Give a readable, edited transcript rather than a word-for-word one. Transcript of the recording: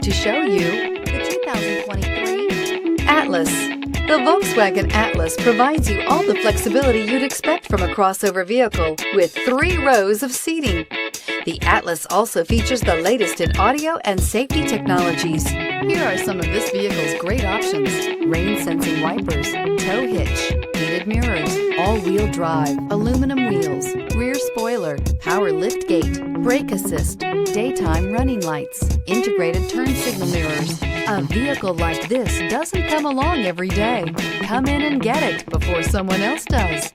to show you the 2023 Atlas. The Volkswagen Atlas provides you all the flexibility you'd expect from a crossover vehicle with 3 rows of seating. The Atlas also features the latest in audio and safety technologies. Here are some of this vehicle's great options: rain-sensing wipers, tow hitch, heated mirrors, all-wheel drive, aluminum wheels, rear spoiler, power liftgate, brake assist, daytime running lights, integrated turn signal mirrors. A vehicle like this doesn't come along every day. Come in and get it before someone else does.